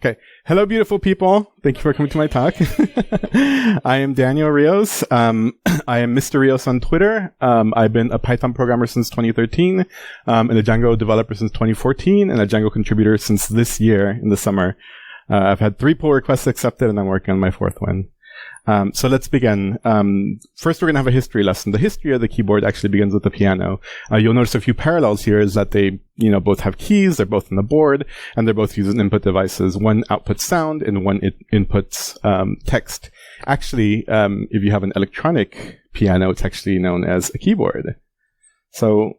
Okay. Hello, beautiful people. Thank you for coming to my talk. I am Daniel Rios. I am Mr. Rios on Twitter. I've been a Python programmer since 2013, and a Django developer since 2014, and a Django contributor since this year in the summer. I've had 3 pull requests accepted, and I'm working on my 4th one. So let's begin. First, we're going to have a history lesson. The history of the keyboard actually begins with the piano. You'll notice a few parallels here is that they, both have keys, they're both on the board, and they're both using input devices. One outputs sound and one inputs text. Actually, if you have an electronic piano, it's actually known as a keyboard. So,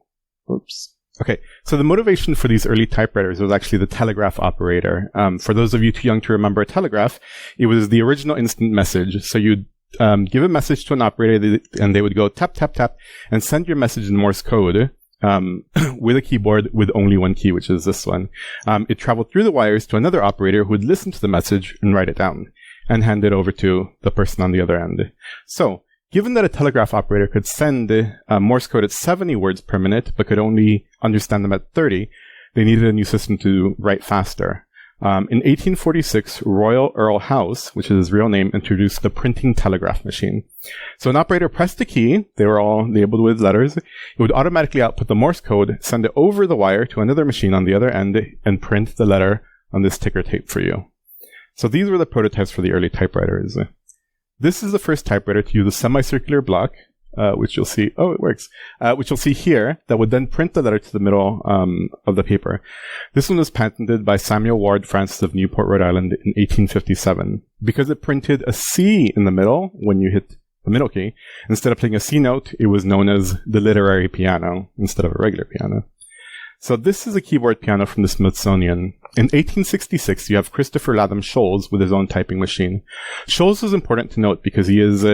oops. Okay, so the motivation for these early typewriters was actually the telegraph operator. For those of you too young to remember a telegraph, it was the original instant message. So you'd give a message to an operator, and they would go tap, tap, tap, and send your message in Morse code with a keyboard with only one key, which is this one. It traveled through the wires to another operator who would listen to the message and write it down and hand it over to the person on the other end. So, given that a telegraph operator could send Morse code at 70 words per minute, but could only understand them at 30, they needed a new system to write faster. In 1846, Royal Earl House, which is his real name, introduced the printing telegraph machine. So an operator pressed a key, they were all labeled with letters, it would automatically output the Morse code, send it over the wire to another machine on the other end, and print the letter on this ticker tape for you. So these were the prototypes for the early typewriters. This is the first typewriter to use a semicircular block, which you'll see, it works, which you'll see here, that would then print the letter to the middle of the paper. This one was patented by Samuel Ward Francis of Newport, Rhode Island in 1857. Because it printed a C in the middle when you hit the middle key, instead of playing a C note, it was known as the literary piano instead of a regular piano. So this is a keyboard piano from the Smithsonian. In 1866, you have Christopher Latham Sholes with his own typing machine. Sholes is important to note because he is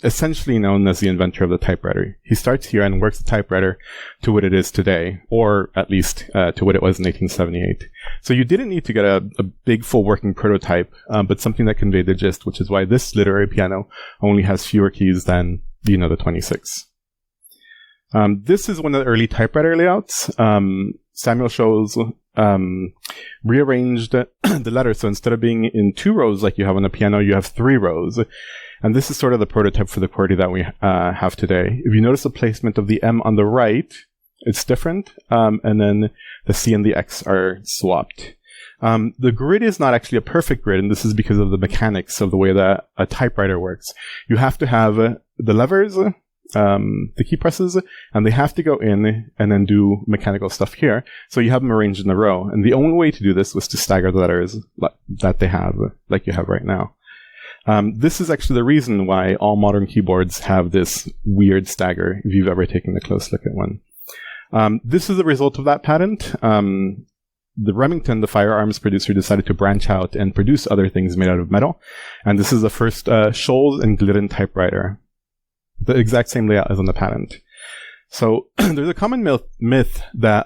essentially known as the inventor of the typewriter. He starts here and works the typewriter to what it is today, or at least to what it was in 1878. So you didn't need to get a big full working prototype, but something that conveyed the gist, which is why this literary piano only has fewer keys than the 26. This is one of the early typewriter layouts. Samuel Sholes rearranged the letters, so instead of being in 2 rows like you have on a piano, you have 3 rows. And this is sort of the prototype for the QWERTY that we have today. If you notice the placement of the M on the right, it's different, and then the C and the X are swapped. The grid is not actually a perfect grid, and this is because of the mechanics of the way that a typewriter works. You have to have the levers, the key presses, and they have to go in and then do mechanical stuff here. So you have them arranged in a row. And the only way to do this was to stagger the letters that they have, like you have right now. This is actually the reason why all modern keyboards have this weird stagger, if you've ever taken a close look at one. This is the result of that patent. The Remington, the firearms producer, decided to branch out and produce other things made out of metal. And this is the first Sholes and Glidden typewriter. The exact same layout as on the patent. So there's a common myth that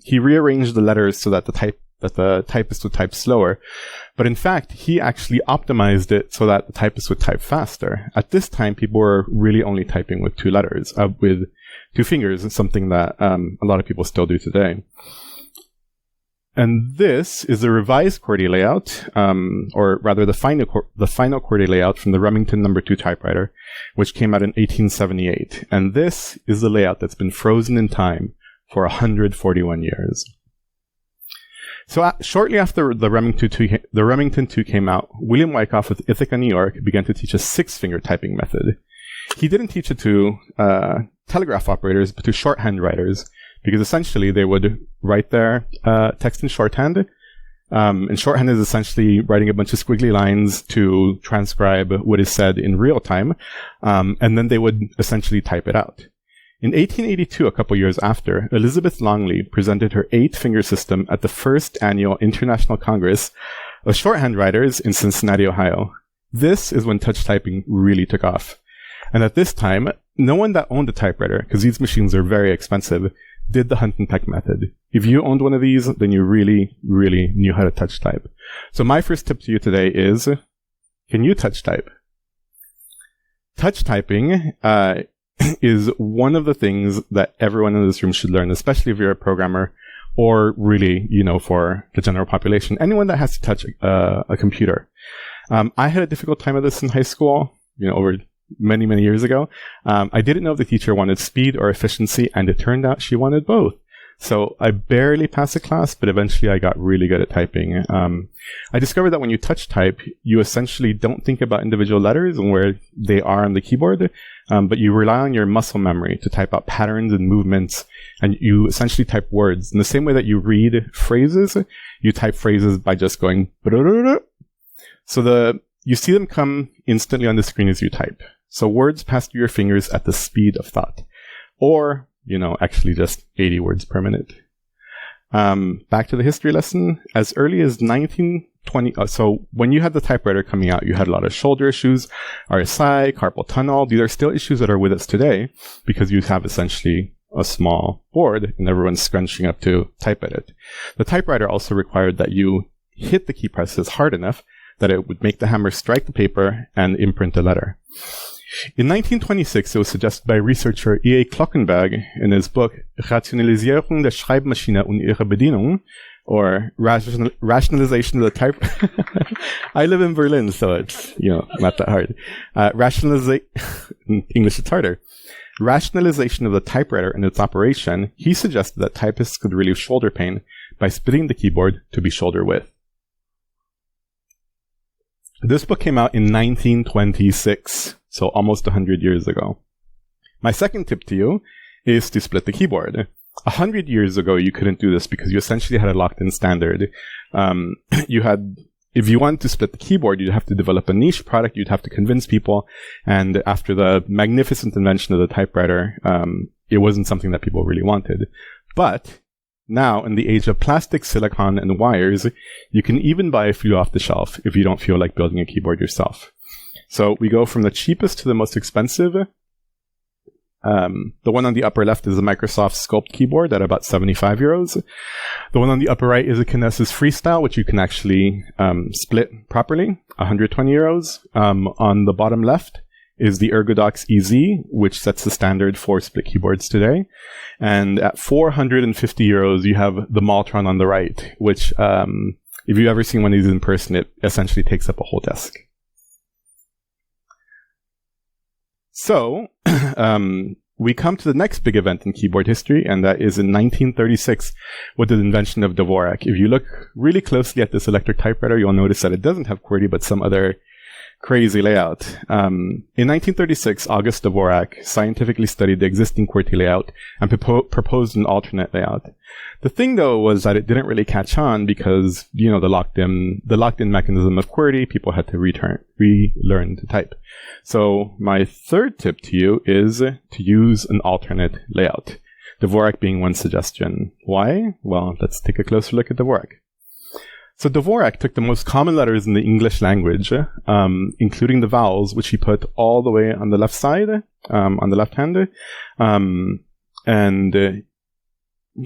he rearranged the letters so that the typist would type slower. But in fact, he actually optimized it so that the typist would type faster. At this time, people were really only typing with 2 letters, with 2 fingers, something that a lot of people still do today. And this is the revised QWERTY layout, or rather the final QWERTY layout from the Remington No. 2 typewriter, which came out in 1878. And this is the layout that's been frozen in time for 141 years. So shortly after the Remington 2 came out, William Wyckoff with Ithaca, New York, began to teach a 6-finger typing method. He didn't teach it to telegraph operators, but to shorthand writers, because essentially they would write their text in shorthand. And shorthand is essentially writing a bunch of squiggly lines to transcribe what is said in real time, and then they would essentially type it out. In 1882, a couple years after, Elizabeth Longley presented her 8-finger system at the first annual International Congress of Shorthand Writers in Cincinnati, Ohio. This is when touch typing really took off. And at this time, no one that owned a typewriter, because these machines are very expensive, did the hunt and peck method. If you owned one of these, then you really, really knew how to touch type. So my first tip to you today is, can you touch type? Touch typing is one of the things that everyone in this room should learn, especially if you're a programmer or really, for the general population, anyone that has to touch a computer. I had a difficult time with this in high school, over many, many years ago. I didn't know if the teacher wanted speed or efficiency, and it turned out she wanted both. So I barely passed the class, but eventually I got really good at typing. I discovered that when you touch type, you essentially don't think about individual letters and where they are on the keyboard, but you rely on your muscle memory to type out patterns and movements, and you essentially type words. In the same way that you read phrases, you type phrases by just going so you see them come instantly on the screen as you type. So words pass through your fingers at the speed of thought. Or actually just 80 words per minute. Back to the history lesson. As early as 1920, so when you had the typewriter coming out, you had a lot of shoulder issues, RSI, carpal tunnel. These are still issues that are with us today because you have essentially a small board and everyone's scrunching up to type at it. The typewriter also required that you hit the key presses hard enough that it would make the hammer strike the paper and imprint the letter. In 1926, it was suggested by researcher E.A. Klockenberg in his book Rationalisierung der Schreibmaschine und ihre Bedienung, or Rationalization of the Type. I live in Berlin, so it's, not that hard. In English, it's harder. Rationalization of the typewriter and its operation. He suggested that typists could relieve shoulder pain by splitting the keyboard to be shoulder width. This book came out in 1926. So almost 100 years ago. My second tip to you is to split the keyboard. 100 years ago, you couldn't do this because you essentially had a locked-in standard. If you wanted to split the keyboard, you'd have to develop a niche product, you'd have to convince people, and after the magnificent invention of the typewriter, it wasn't something that people really wanted. But now, in the age of plastic, silicon, and wires, you can even buy a few off the shelf if you don't feel like building a keyboard yourself. So we go from the cheapest to the most expensive. The one on the upper left is a Microsoft Sculpt keyboard at about 75 euros. The one on the upper right is a Kinesis Freestyle, which you can actually split properly, 120 euros. On the bottom left is the Ergodox EZ, which sets the standard for split keyboards today. And at 450 euros, you have the Maltron on the right, which, if you've ever seen one of these in person, it essentially takes up a whole desk. So, we come to the next big event in keyboard history, and that is in 1936 with the invention of Dvorak. If you look really closely at this electric typewriter, you'll notice that it doesn't have QWERTY, but some other crazy layout. In 1936, August Dvorak scientifically studied the existing QWERTY layout and proposed an alternate layout. The thing, though, was that it didn't really catch on because, the locked-in mechanism of QWERTY, people had to relearn to type. So my third tip to you is to use an alternate layout. Dvorak being one suggestion. Why? Well, let's take a closer look at Dvorak. So Dvorak took the most common letters in the English language, including the vowels, which he put all the way on the left side, on the left hand.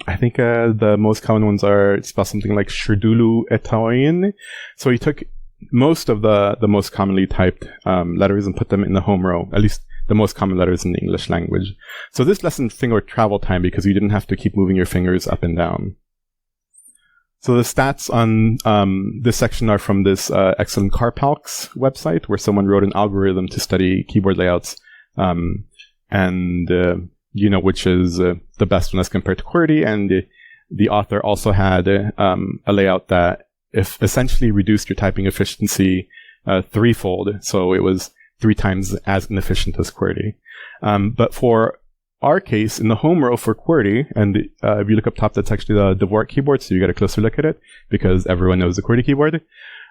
I think the most common ones are spelled something like Shrdulu Etoin. So he took most of the most commonly typed letters and put them in the home row, at least the most common letters in the English language. So this lessened finger travel time because you didn't have to keep moving your fingers up and down. So the stats on this section are from this excellent Carpalx website, where someone wrote an algorithm to study keyboard layouts, which is the best one as compared to QWERTY. And the author also had a layout that essentially reduced your typing efficiency threefold. So it was 3 times as inefficient as QWERTY. But for our case, in the home row for QWERTY, and if you look up top, that's actually the Dvorak keyboard, so you get a closer look at it, because everyone knows the QWERTY keyboard.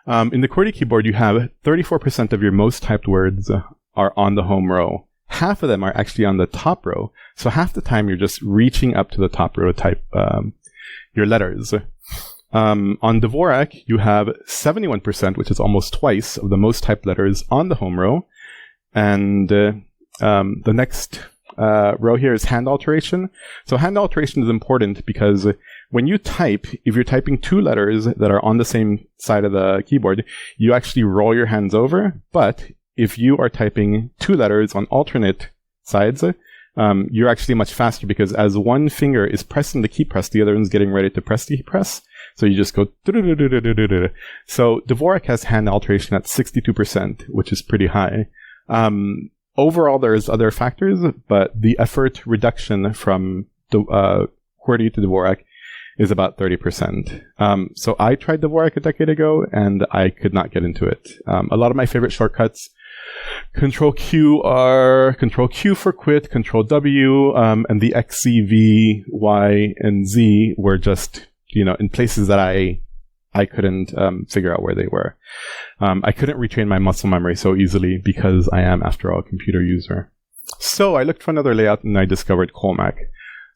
In the QWERTY keyboard, you have 34% of your most typed words are on the home row. Half of them are actually on the top row, so half the time you're just reaching up to the top row to type your letters. On Dvorak, you have 71%, which is almost twice of the most typed letters on the home row. And the next row here is hand alteration. So hand alteration is important because when you type, if you're typing 2 letters that are on the same side of the keyboard, you actually roll your hands over. But if you are typing 2 letters on alternate sides, you're actually much faster because as one finger is pressing the key press, the other one's getting ready to press the key press. So you just go. So Dvorak has hand alteration at 62%, which is pretty high. Overall, there's other factors, but the effort reduction from the QWERTY to Dvorak is about 30%. So I tried Dvorak a decade ago, and I could not get into it. A lot of my favorite shortcuts, Control Q for quit, Control W, and the X, C, V, Y, and Z were just, in places that I couldn't figure out where they were. I couldn't retrain my muscle memory so easily because I am, after all, a computer user. So I looked for another layout and I discovered Colmac.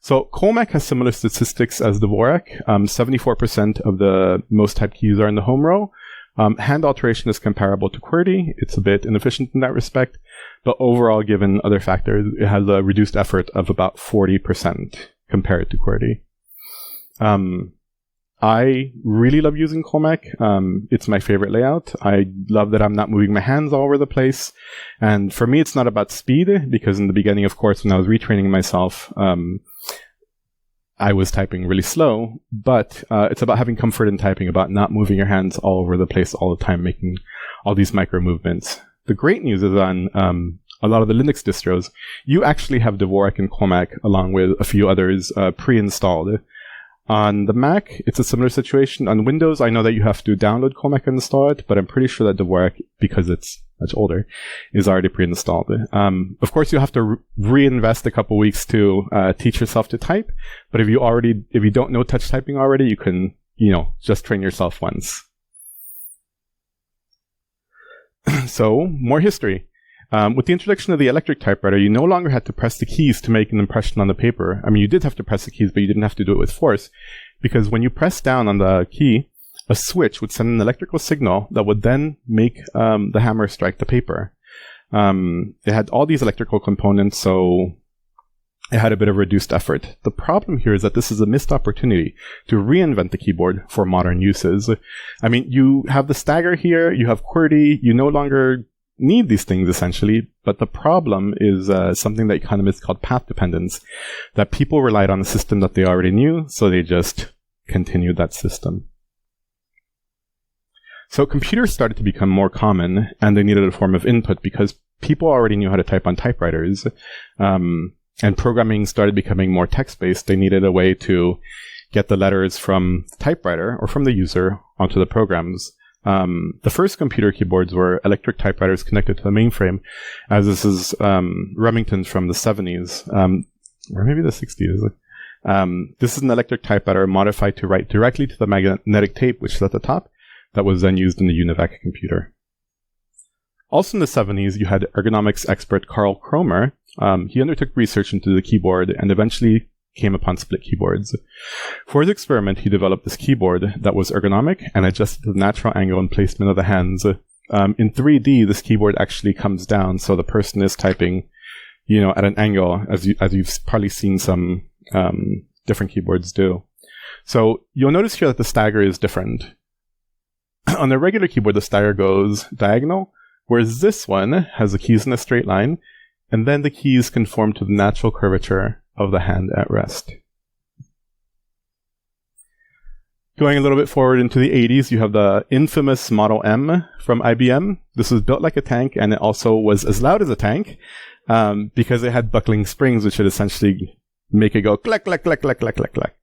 So Colmac has similar statistics as Dvorak. 74% of the most typed keys are in the home row. Hand alteration is comparable to QWERTY. It's a bit inefficient in that respect, but overall, given other factors, it has a reduced effort of about 40% compared to QWERTY. I really love using Colmac. It's my favorite layout. I love that I'm not moving my hands all over the place. And for me, it's not about speed, because in the beginning, of course, when I was retraining myself, I was typing really slow, but it's about having comfort in typing, about not moving your hands all over the place all the time, making all these micro movements. The great news is on a lot of the Linux distros, you actually have Dvorak and Colmac along with a few others pre-installed. On the Mac, it's a similar situation. On Windows, I know that you have to download Colmac and install it, but I'm pretty sure that Dvorak, because it's much older, is already pre-installed. Of course, you have to reinvest a couple weeks to teach yourself to type, but if you don't know touch typing already, you can, just train yourself once. So, more history. With the introduction of the electric typewriter, you no longer had to press the keys to make an impression on the paper. I mean, you did have to press the keys, but you didn't have to do it with force, because when you press down on the key, a switch would send an electrical signal that would then make the hammer strike the paper. It had all these electrical components, so it had a bit of reduced effort. The problem here is that this is a missed opportunity to reinvent the keyboard for modern uses. I mean, you have the stagger here, you have QWERTY, you no longer need these things essentially, but the problem is something that economists call path dependence, that people relied on a system that they already knew, so they just continued that system. So computers started to become more common, and they needed a form of input because people already knew how to type on typewriters, and programming started becoming more text-based. They needed a way to get the letters from the typewriter or from the user onto the programs. The first computer keyboards were electric typewriters connected to the mainframe, as this is Remington's from the 70s, or maybe the 60s. This is an electric typewriter modified to write directly to the magnetic tape, which is at the top, that was then used in the UNIVAC computer. Also in the 70s, you had ergonomics expert Carl Kromer. He undertook research into the keyboard and eventually came upon split keyboards. For his experiment, he developed this keyboard that was ergonomic and adjusted to the natural angle and placement of the hands. In 3D, this keyboard actually comes down, so the person is typing, at an angle, as you've probably seen some different keyboards do. So you'll notice here that the stagger is different. On the regular keyboard, the stagger goes diagonal, whereas this one has the keys in a straight line, and then the keys conform to the natural curvature of the hand at rest. Going a little bit forward into the 80s, you have the infamous Model M from IBM. This was built like a tank, and it also was as loud as a tank because it had buckling springs, which would essentially make it go clack, clack, clack, clack, clack, clack, clack.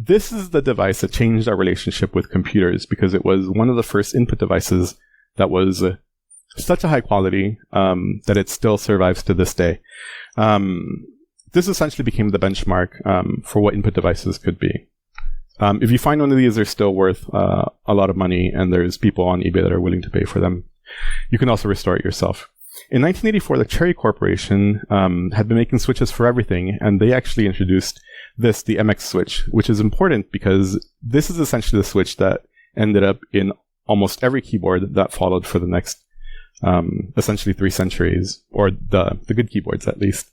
This is the device that changed our relationship with computers because it was one of the first input devices that was such a high quality that it still survives to this day. This essentially became the benchmark for what input devices could be. If you find one of these, they're still worth a lot of money, and there's people on eBay that are willing to pay for them. You can also restore it yourself. In 1984, the Cherry Corporation had been making switches for everything, and they actually introduced the MX switch, which is important because this is essentially the switch that ended up in almost every keyboard that followed for the next essentially 3 centuries, or the good keyboards at least.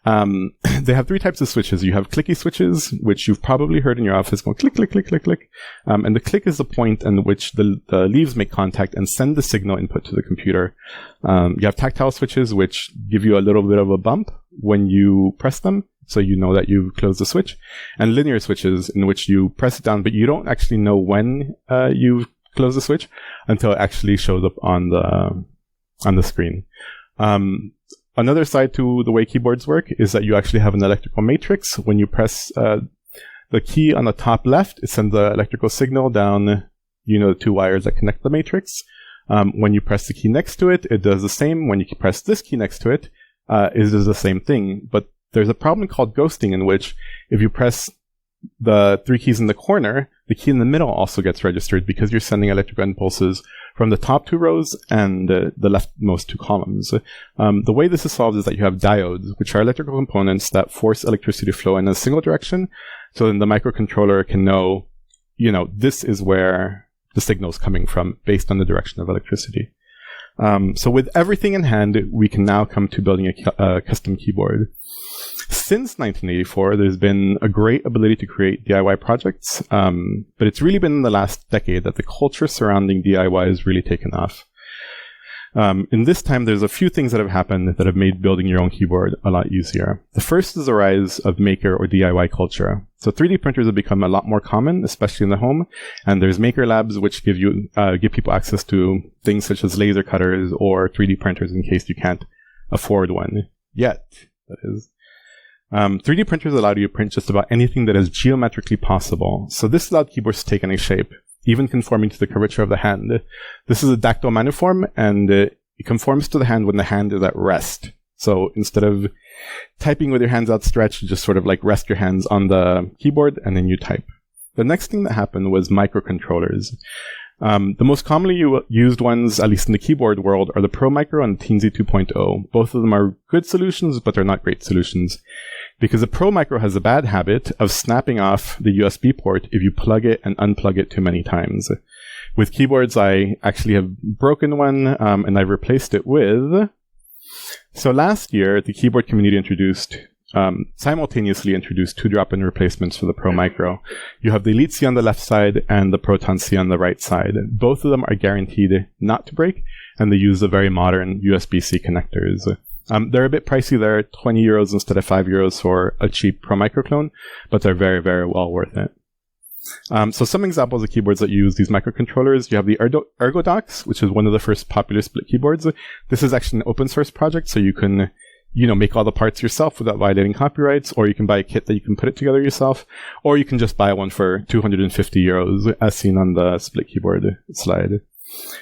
They have 3 types of switches. You have clicky switches, which you've probably heard in your office going click, click, click, click, click. And the click is the point in which the leaves make contact and send the signal input to the computer. You have tactile switches, which give you a little bit of a bump when you press them, so you know that you've closed the switch, and linear switches in which you press it down, but you don't actually know when you've closed the switch until it actually shows up on the screen. Another side to the way keyboards work is that you actually have an electrical matrix. When you press the key on the top left, it sends the electrical signal down, the two wires that connect the matrix. When you press the key next to it, it does the same. When you press this key next to it, it does the same thing. But there's a problem called ghosting, in which if you press the three keys in the corner, the key in the middle also gets registered because you're sending electrical impulses from the top two rows and the leftmost two columns. The way this is solved is that you have diodes, which are electrical components that force electricity to flow in a single direction. So then the microcontroller can know, this is where the signal is coming from based on the direction of electricity. So with everything in hand, we can now come to building a custom keyboard. Since 1984, there's been a great ability to create DIY projects, but it's really been in the last decade that the culture surrounding DIY has really taken off. In this time, there's a few things that have happened that have made building your own keyboard a lot easier. The first is the rise of maker or DIY culture. So 3D printers have become a lot more common, especially in the home, and there's maker labs which give people access to things such as laser cutters or 3D printers in case you can't afford one yet. That is. 3D printers allow you to print just about anything that is geometrically possible. So this allowed keyboards to take any shape, even conforming to the curvature of the hand. This is a dactyl maniform, and it conforms to the hand when the hand is at rest. So instead of typing with your hands outstretched, you just sort of like rest your hands on the keyboard and then you type. The next thing that happened was microcontrollers. The most commonly used ones, at least in the keyboard world, are the Pro Micro and the Teensy 2.0. Both of them are good solutions, but they're not great solutions, because the Pro Micro has a bad habit of snapping off the USB port if you plug it and unplug it too many times. With keyboards, I actually have broken one, and I've replaced it with... So last year, the keyboard community simultaneously introduced two drop-in replacements for the Pro Micro. You have the Elite C on the left side and the Proton C on the right side. Both of them are guaranteed not to break, and they use the very modern USB-C connectors. They're a bit pricey. They're 20 euros instead of 5 euros for a cheap Pro Micro clone, but they're very, very well worth it. So some examples of keyboards that use these microcontrollers. You have the ErgoDox, which is one of the first popular split keyboards. This is actually an open source project, so you can make all the parts yourself without violating copyrights, or you can buy a kit that you can put it together yourself, or you can just buy one for 250 euros, as seen on the split keyboard slide.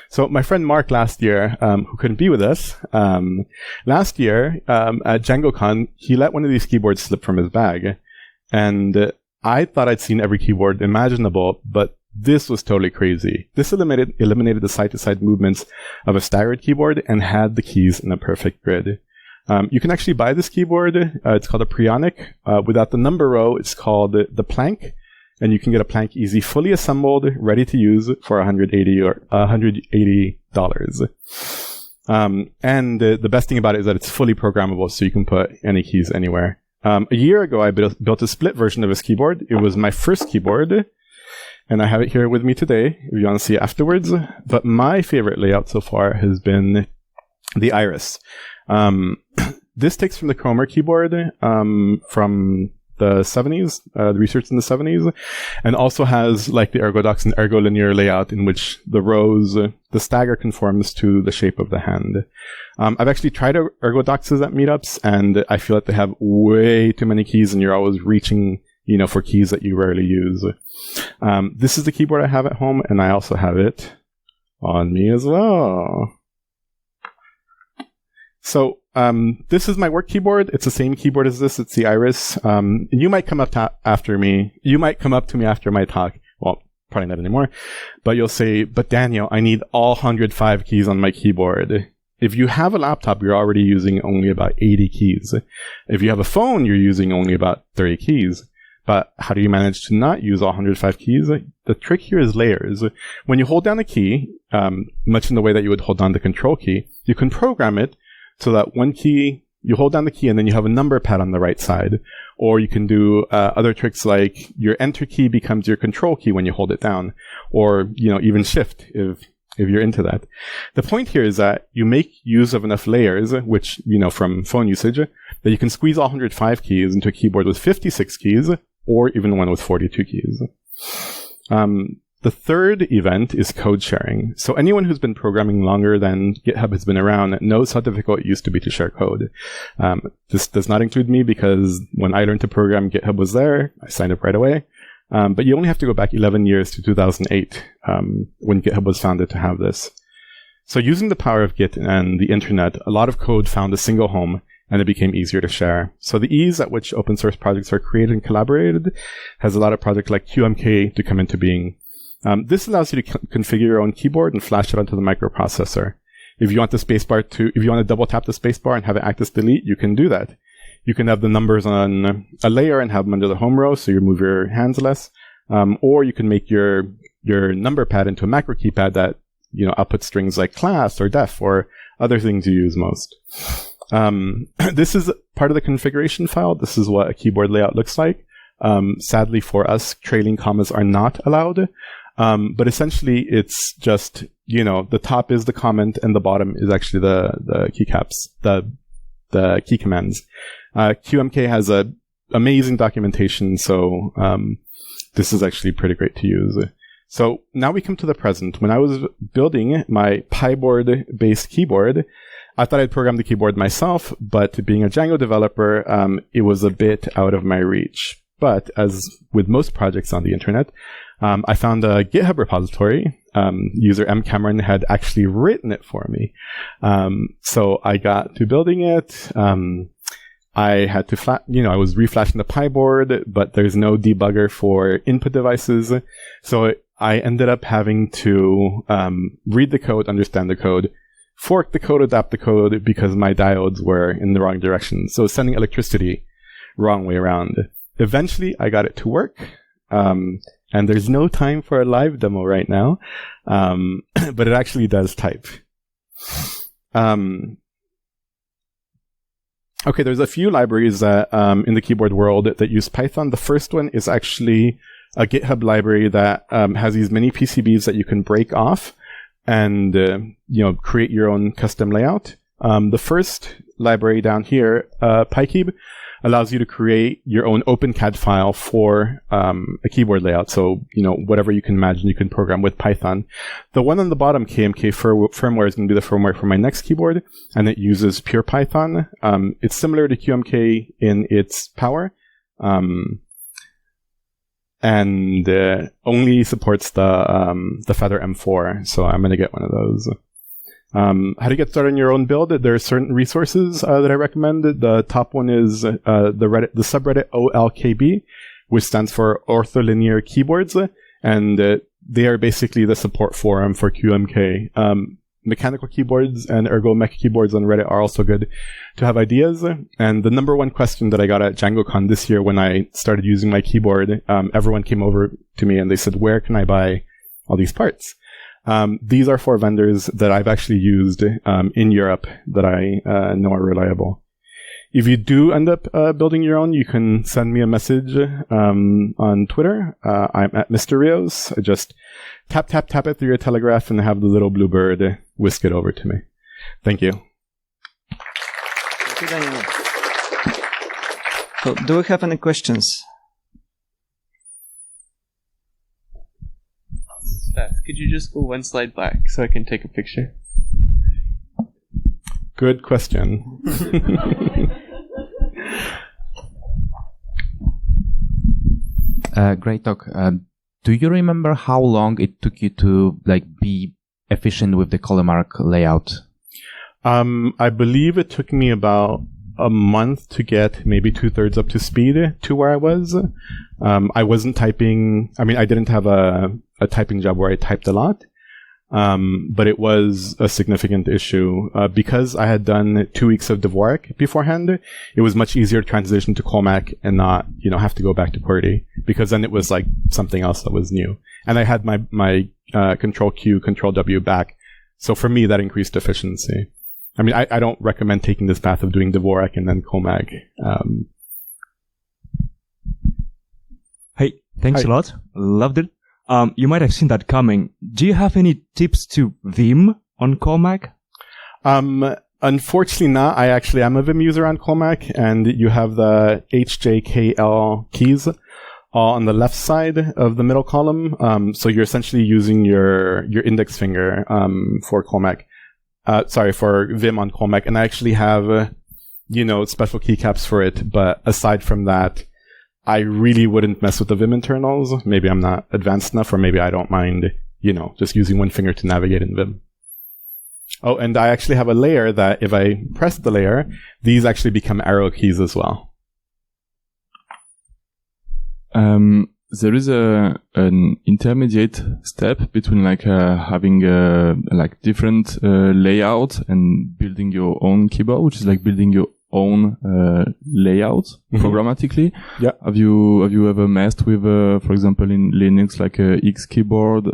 So my friend Mark last year, who couldn't be with us, last year at DjangoCon, he let one of these keyboards slip from his bag. And I thought I'd seen every keyboard imaginable, but this was totally crazy. This eliminated the side-to-side movements of a staggered keyboard and had the keys in a perfect grid. You can actually buy this keyboard. It's called a Prionic. Without the number row, it's called the Plank. And you can get a Plank Easy fully assembled, ready to use for $180. And the best thing about it is that it's fully programmable, so you can put any keys anywhere. A year ago, I built a split version of this keyboard. It was my first keyboard, and I have it here with me today, if you want to see it afterwards. But my favorite layout so far has been the Iris. This takes from the Cromer keyboard from the 70s, the research in the 70s, and also has like the ErgoDox and ErgoLinear layout in which the rows, the stagger conforms to the shape of the hand. I've actually tried ErgoDoxes at meetups, and I feel like they have way too many keys and you're always reaching, for keys that you rarely use. This is the keyboard I have at home, and I also have it on me as well. So this is my work keyboard. It's the same keyboard as this. It's the Iris. You might come up after me. You might come up to me after my talk. Well, probably not anymore. But you'll say, but Daniel, I need all 105 keys on my keyboard. If you have a laptop, you're already using only about 80 keys. If you have a phone, you're using only about 30 keys. But how do you manage to not use all 105 keys? The trick here is layers. When you hold down a key, much in the way that you would hold down the control key, you can program it so that one key, you hold down the key and then you have a number pad on the right side. Or you can do other tricks like your enter key becomes your control key when you hold it down. Or, even shift if you're into that. The point here is that you make use of enough layers, which, from phone usage, that you can squeeze all 105 keys into a keyboard with 56 keys, or even one with 42 keys. The third event is code sharing. So anyone who's been programming longer than GitHub has been around knows how difficult it used to be to share code. This does not include me because when I learned to program, GitHub was there. I signed up right away. But you only have to go back 11 years to 2008 when GitHub was founded to have this. So using the power of Git and the internet, a lot of code found a single home and it became easier to share. So the ease at which open source projects are created and collaborated has allowed a project like QMK to come into being. This allows you to configure your own keyboard and flash it onto the microprocessor. If you want the spacebar if you want to double tap the spacebar and have it act as delete, you can do that. You can have the numbers on a layer and have them under the home row, so you move your hands less. Or you can make your number pad into a macro keypad that, outputs strings like class or def or other things you use most. This is part of the configuration file. This is what a keyboard layout looks like. Sadly for us, trailing commas are not allowed. But essentially it's just, the top is the comment and the bottom is actually the keycaps, the key commands. QMK has a amazing documentation, so this is actually pretty great to use. So now we come to the present. When I was building my PyBoard-based keyboard, I thought I'd program the keyboard myself, but being a Django developer, it was a bit out of my reach. But as with most projects on the internet, I found a GitHub repository. User M. Cameron had actually written it for me. So I got to building it. I had to I was reflashing the PyBoard, but there's no debugger for input devices. So I ended up having to read the code, understand the code, fork the code, adapt the code because my diodes were in the wrong direction. So sending electricity wrong way around. Eventually, I got it to work. And there's no time for a live demo right now. But it actually does type. Okay, there's a few libraries that, in the keyboard world that use Python. The first one is actually a GitHub library that has these mini PCBs that you can break off and create your own custom layout. The first library down here, PyKeyb, allows you to create your own OpenCAD file for a keyboard layout. So, whatever you can imagine, you can program with Python. The one on the bottom, KMK firmware, is going to be the firmware for my next keyboard, and it uses pure Python. It's similar to QMK in its power, and only supports the Feather M4. So I'm going to get one of those. How to get started on your own build? There are certain resources that I recommend. The top one is the subreddit OLKB, which stands for Ortholinear Keyboards, and they are basically the support forum for QMK. Mechanical keyboards and ergo-mech keyboards on Reddit are also good to have ideas. And the number one question that I got at DjangoCon this year when I started using my keyboard, everyone came over to me and they said, "Where can I buy all these parts?" These are 4 vendors that I've actually used in Europe that I know are reliable. If you do end up building your own, you can send me a message on Twitter. I'm at Mr. Rios. Just tap it through your telegraph and have the little blue bird whisk it over to me. Thank you. Thank you, Daniel. So, do we have any questions? Could you just go one slide back so I can take a picture? Good question. Great talk. Do you remember how long it took you to be efficient with the color layout? I believe it took me about a month to get maybe 2/3 up to speed to where I was. I wasn't typing. I didn't have a typing job where I typed a lot. But it was a significant issue. Because I had done 2 weeks of Dvorak beforehand, it was much easier to transition to Comac and not, have to go back to QWERTY, because then it was like something else that was new. And I had my Control Q, Control W back. So for me, that increased efficiency. I don't recommend taking this path of doing Dvorak and then Comac. Hey, thanks a lot. Loved it. You might have seen that coming. Do you have any tips to Vim on Comac? Unfortunately not. I actually am a Vim user on Comac, and you have the HJKL keys all on the left side of the middle column. So you're essentially using your index finger for Comac. For Vim on Comac. And I actually have, special keycaps for it. But aside from that, I really wouldn't mess with the Vim internals. Maybe I'm not advanced enough, or maybe I don't mind, just using one finger to navigate in Vim. Oh, and I actually have a layer that if I press the layer, these actually become arrow keys as well. There is an intermediate step between having different layout and building your own keyboard, which is like building your own layout programmatically. Yeah. Have you ever messed with, for example, in Linux, like a X keyboard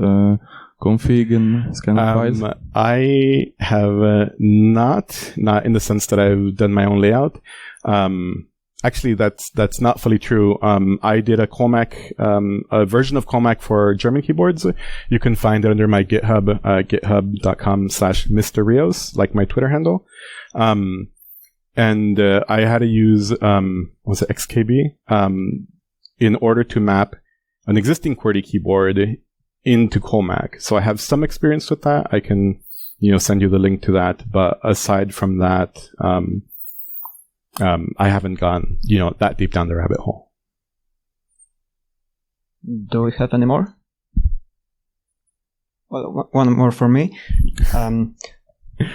config and scan files? I have not in the sense that I've done my own layout. Actually, that's not fully true. I did a Comac, a version of Comac for German keyboards. You can find it under my GitHub, github.com/Mr. Rios, like my Twitter handle. And I had to use, XKB, in order to map an existing QWERTY keyboard into Comac. So I have some experience with that. I can, send you the link to that. But aside from that, I haven't gone, that deep down the rabbit hole. Do we have any more? Well, one more for me.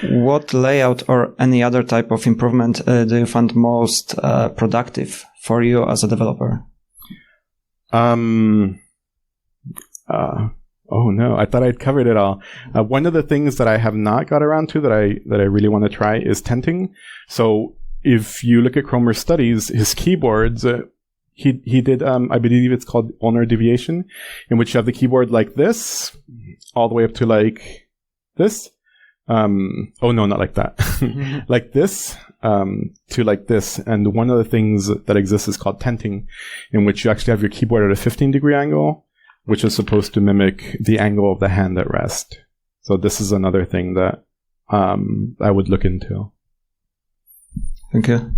What layout or any other type of improvement do you find most productive for you as a developer? Oh no, I thought I'd covered it all. One of the things that I have not got around to that I really want to try is tenting. So if you look at Cromer's studies, his keyboards, he did, I believe it's called ulnar deviation, in which you have the keyboard like this, all the way up to like this. Oh no, not like that. Like this, to like this. And one of the things that exists is called tenting, in which you actually have your keyboard at a 15-degree angle, which is supposed to mimic the angle of the hand at rest. So this is another thing that I would look into. Thank you.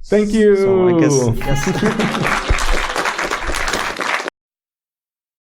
Thank you. So I guess yes.